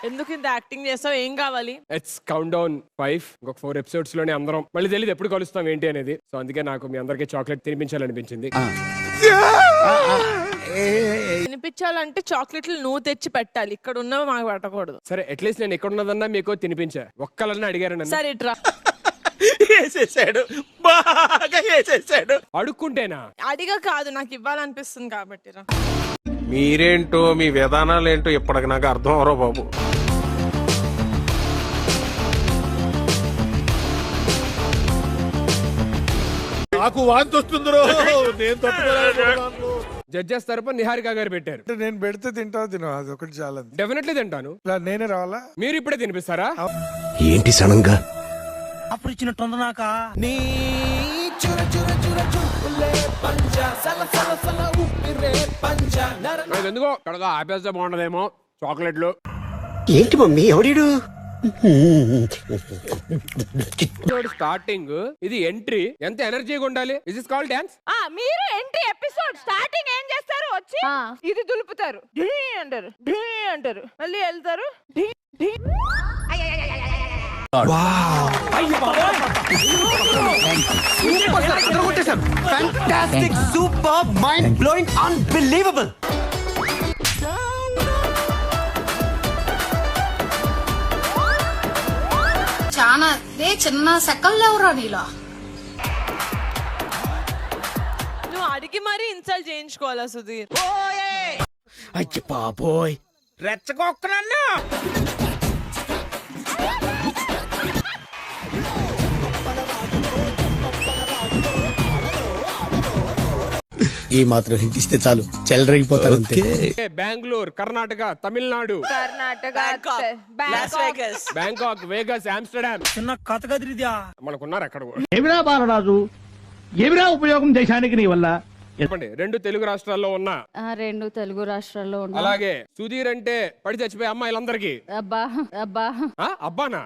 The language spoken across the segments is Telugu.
ఎందుకు ఇంత యాక్టింగ్ చేస్తావు? ఏం కావాలి? It's count down 5. ఇంకొక 4 ఎపిసోడ్స్ లోనే అందరం మళ్ళీ తెలియదు ఎప్పుడు కలుస్తాం ఏంటి అనేది. సో అందుకే నాకు మీ అందరికీ చాక్లెట్ తినిపించాలనిపించింది. తినిపించాలంటే చాక్లెట్లు నువ్వు తెచ్చి పెట్టాలి, ఇక్కడ ఉన్నవి మాకు పెట్టకూడదు. సరే అట్లీస్ట్ నేను ఎక్కడ ఉన్నదన్నా మీకు తినిపించా. ఒక్కలన్నా అడిగారు నన్ను. సరే ఇట్రా. వేసేసాడు, బాగా వేసేసాడు. అడుక్కుంటేనా? అడిగా కాదు, నాకు ఇవ్వాలనిపిస్తుంది కాబట్టి రా. మీరేంటో మీ విధానాలు ఏంటో ఇప్పటికి నాకు అర్థం అవరో బాబు. నాకు వాంతి వస్తుందిరో, నేను తట్టుకోలేకపోతున్నాను. జడ్జెస్ తరపున నిహారిక గారు పెట్టారు. నేను పెడితే తింటావు తినవు, అది ఒకటి చాలా. డెఫినెట్లీ తింటాను. నేనే రావాలా? మీరు ఇప్పుడే తినిపిస్తారా? ఏంటి సడన్గా అప్పుడు ఇచ్చినట్టుంది నాక. ఎందుకో కడగా ఆపేస్తే బాగుండదేమో చాక్లెట్లు. ఏంటి మమ్మీ ఎవడీడు? స్టార్టింగ్ ఇది ఎంట్రీ, ఎంత ఎనర్జీగా ఉండాలి. Is is called dance. మీరు ఎంట్రీ ఎపిసోడ్ స్టార్టింగ్ ఏం చేస్తారు? వచ్చి ఇది దులుపుతారు, ఢీ అంటారు, ఢీ అంటారు, మళ్ళీ వెళ్తారు, ఢీ ఢీ. Fantastic, super, mind blowing, unbelievable. చాలా చిన్న సెకల్ లేవురా నీలో. నువ్వు అడిగి మరీ ఇన్సల్ట్ చేయించుకోవాలా సుధీర్? అయ్య బాబోయ్, రెచ్చగొక్కనన్నా. ఈ మాత్రం హింట్ ఇస్తే చాలు, చెలరేగిపోతారు అంతే. Bengaluru, Karnataka, Tamil Nadu, Karnataka, Bangkok, Vegas, Amsterdam. చిన్న కథ కదిరిదా మనకున్నారు అక్కడ కూడా. ఏమిరా బాలరాజు, ఏమిరా ఉపయోగం దేశానికి నీ వల్ల? చెప్పండి. 2 తెలుగు రాష్ట్రాల్లో ఉన్నా. 2 తెలుగు రాష్ట్రాల్లో ఉన్నా. అలాగే సుధీర్ అంటే పడి చచ్చిపోయే అమ్మాయిలందరికీ అబ్బా అబ్బా అబ్బానా?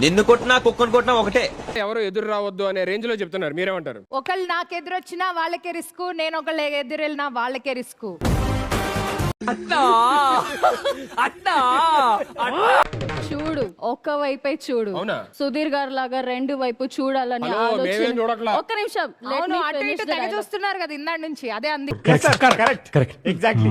నిన్ను కొట్టినా కుక్కను కొట్టినా ఒకటే. ఎవరు ఎదురు రావద్దు అనే రేంజ్ లో చెప్తున్నారు. మీరేమంటారు? ఒకళ్ళు నాకు ఎదురొచ్చినా వాళ్ళకే రిస్క్, నేను ఒకళ్ళు ఎదురెళ్ళినా వాళ్ళకే రిస్క్. చూడు, ఒక్క వైపే చూడు. అవునా? సుధీర్ గారు లాగా 2 వైపు చూడాలని హలో, మేమేం ఆలోచన. చూడట్లా. ఒక్క నిమిషం, అటు ఇటు తెగ చూస్తున్నారు కదా ఇందాడి నుంచి, అదే అంది. Correct, correct, exactly.